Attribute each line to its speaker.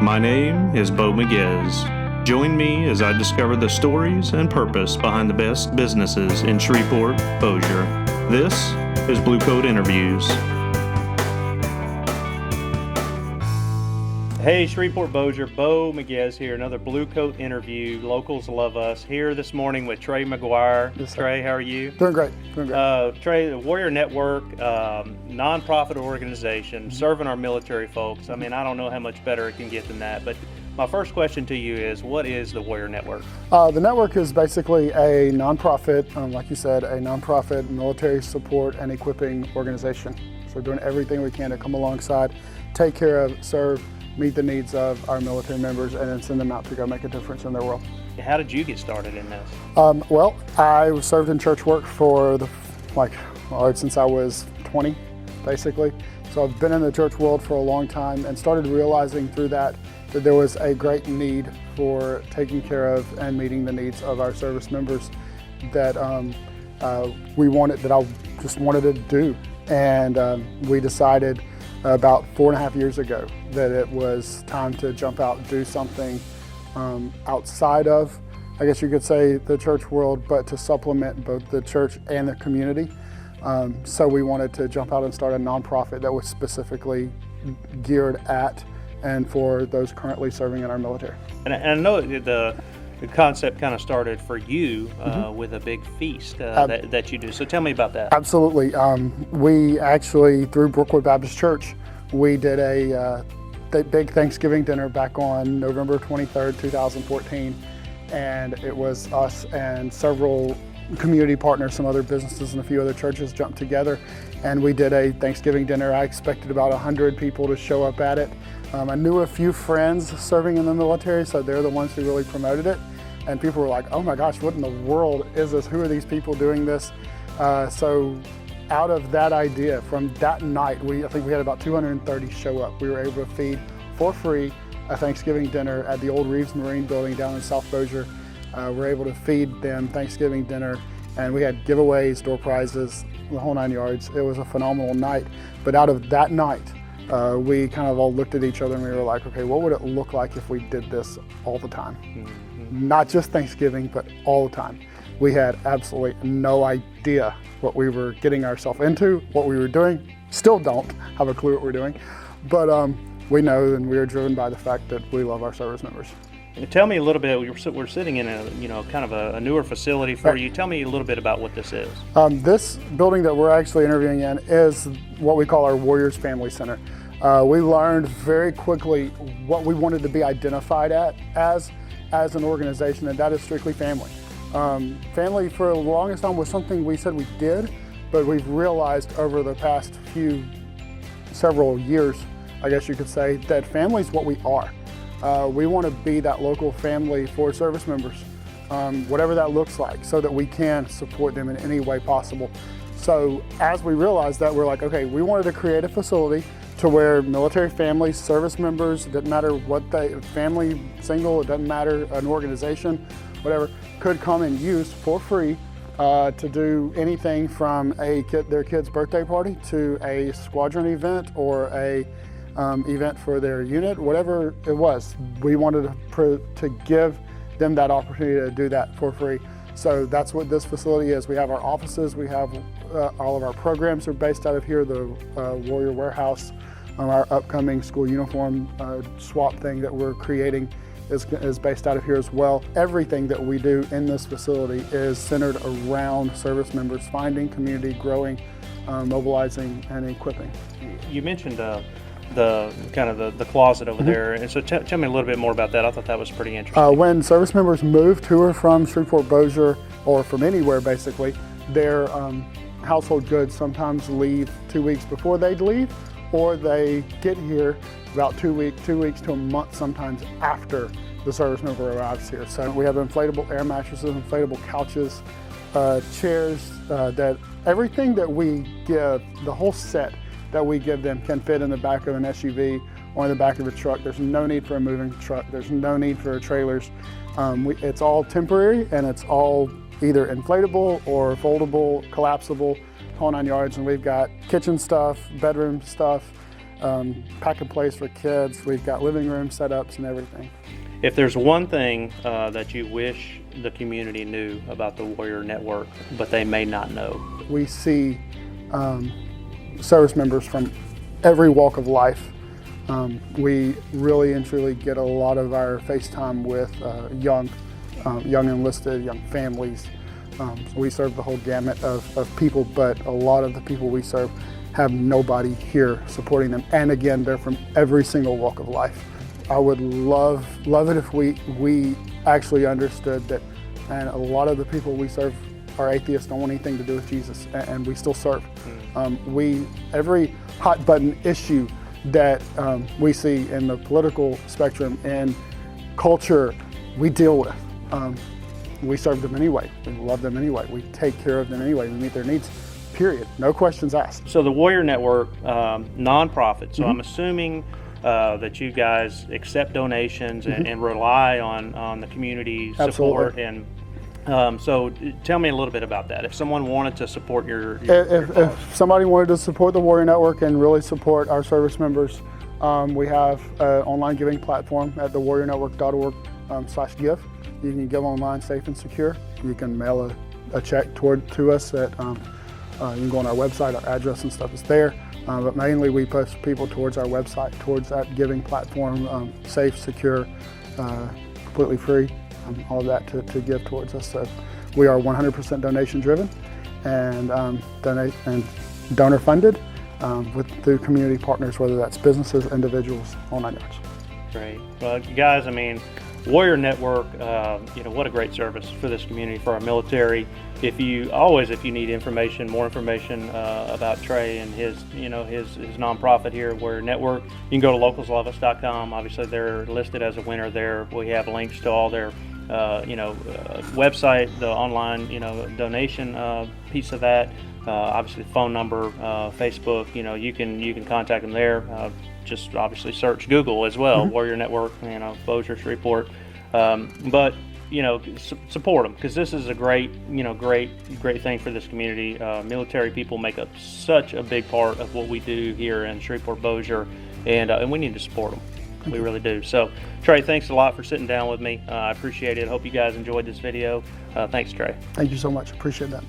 Speaker 1: My name is Bo McGuire. Join me as I discover the stories and purpose behind the best businesses in Shreveport Bossier. This is Blue Coat Interviews.
Speaker 2: Hey, Shreveport Bossier, Bo McGuire here. Another Blue Coat interview. Locals love us. Here this morning with Trey McGuire.
Speaker 3: Yes,
Speaker 2: Trey, how are you?
Speaker 3: Doing great.
Speaker 2: Trey, the Warrior Network, nonprofit organization, serving our military folks. I mean, I don't know how much better it can get than that. But my first question to you is, what is the Warrior Network?
Speaker 3: The network is basically a nonprofit, like you said, a nonprofit military support and equipping organization. So we're doing everything we can to come alongside, take care of, serve, meet the needs of our military members, and then send them out to go make a difference in their world.
Speaker 2: How did you get started in this?
Speaker 3: Well, I served in church work for since I was 20, basically. So I've been in the church world for a long time and started realizing through that there was a great need for taking care of and meeting the needs of our service members that I just wanted to do. And we decided about 4.5 years ago that it was time to jump out and do something outside of, I guess you could say, the church world, but to supplement both the church and the community. So we wanted to jump out and start a nonprofit that was specifically geared at and for those currently serving in our military.
Speaker 2: And I know the concept kind of started for you with a big feast that you do. So tell me about that.
Speaker 3: Absolutely. We actually, through Brookwood Baptist Church, we did a big Thanksgiving dinner back on November 23rd, 2014. And it was us and several community partners, some other businesses and a few other churches jumped together. And we did a Thanksgiving dinner. I expected about 100 people to show up at it. I knew a few friends serving in the military, so they're the ones who really promoted it. And people were like, oh my gosh, what in the world is this? Who are these people doing this? So out of that idea, from that night, I think we had about 230 show up. We were able to feed for free a Thanksgiving dinner at the old Reeves Marine Building down in South Bossier. We're able to feed them Thanksgiving dinner, and we had giveaways, door prizes, the whole 9 yards. It was a phenomenal night. But out of that night, we kind of all looked at each other and we were like, okay, what would it look like if we did this all the time? Not just Thanksgiving, but all the time. We had absolutely no idea what we were getting ourselves into, what we were doing. Still don't have a clue what we're doing, but we know, and we are driven by the fact that we love our service members.
Speaker 2: Tell me a little bit. We're sitting in a newer facility for you. Tell me a little bit about what this is. This
Speaker 3: building that we're actually interviewing in is what we call our Warriors Family Center. We learned very quickly what we wanted to be identified as an organization, and that is strictly family. Family for the longest time was something we said we did, but we've realized over the past several years, I guess you could say, that family is what we are. We want to be that local family for service members, whatever that looks like, so that we can support them in any way possible. So as we realized that, we're like, okay, we wanted to create a facility to where military families, service members, it doesn't matter what family, single, it doesn't matter, an organization, whatever, could come and use for free to do anything from their kid's birthday party to a squadron event or a event for their unit, whatever it was. We wanted to give them that opportunity to do that for free. So that's what this facility is. We have our offices, we have all of our programs are based out of here, the Warrior Warehouse. Our upcoming school uniform swap thing that we're creating is based out of here as well. Everything that we do in this facility is centered around service members, finding community, growing, mobilizing, and equipping.
Speaker 2: You mentioned the closet over there, and so tell me a little bit more about that. I thought that was pretty interesting.
Speaker 3: When service members move to or from Shreveport Bossier, or from anywhere basically, their household goods sometimes leave 2 weeks before they leave, or they get here about 2 weeks to a month sometimes after the service member arrives here. So we have inflatable air mattresses, inflatable couches, chairs, that everything that we give, the whole set that we give them can fit in the back of an SUV or in the back of a truck. There's no need for a moving truck. There's no need for trailers. It's all temporary, and it's all either inflatable or foldable, collapsible, whole 9 yards. And we've got kitchen stuff, bedroom stuff, pack and plays for kids. We've got living room setups and everything.
Speaker 2: If there's one thing that you wish the community knew about the Warrior Network, but they may not know.
Speaker 3: We see service members from every walk of life. We really and truly get a lot of our FaceTime with young enlisted, young families. So we serve the whole gamut of people, but a lot of the people we serve have nobody here supporting them. And again, they're from every single walk of life. I would love it if we actually understood that, and a lot of the people we serve are atheists, don't want anything to do with Jesus, and we still serve. Every hot button issue that we see in the political spectrum and culture, we deal with. We serve them anyway. We love them anyway. We take care of them anyway. We meet their needs, period. No questions asked.
Speaker 2: So the Warrior Network, nonprofit. So I'm assuming that you guys accept donations and rely on the community support.
Speaker 3: Absolutely.
Speaker 2: And so tell me a little bit about that. If someone wanted to support your
Speaker 3: if somebody wanted to support the Warrior Network and really support our service members, we have an online giving platform at thewarriornetwork.org/give. You can give online safe and secure. You can mail a check to us at, you can go on our website, our address and stuff is there. But mainly we push people towards our website, towards that giving platform, safe, secure, completely free, all of that to give towards us. So we are 100% donation driven and donor funded through community partners, whether that's businesses, individuals, all 9 yards.
Speaker 2: Great. Well, guys, I mean, Warrior Network, what a great service for this community, for our military. If you need information, more information about Trey and his nonprofit here, Warrior Network, you can go to localsloveus.com. Obviously, they're listed as a winner there. We have links to all their, website, the online, donation piece of that. Obviously, phone number, Facebook. You can contact them there. Just obviously search Google as well, Warrior Network, Bossier, Shreveport. But support them, because this is a great thing for this community. Military people make up such a big part of what we do here in Shreveport Bossier, and we need to support them. We really do. So, Trey, thanks a lot for sitting down with me. I appreciate it. I hope you guys enjoyed this video. Thanks, Trey.
Speaker 3: Thank you so much. Appreciate that.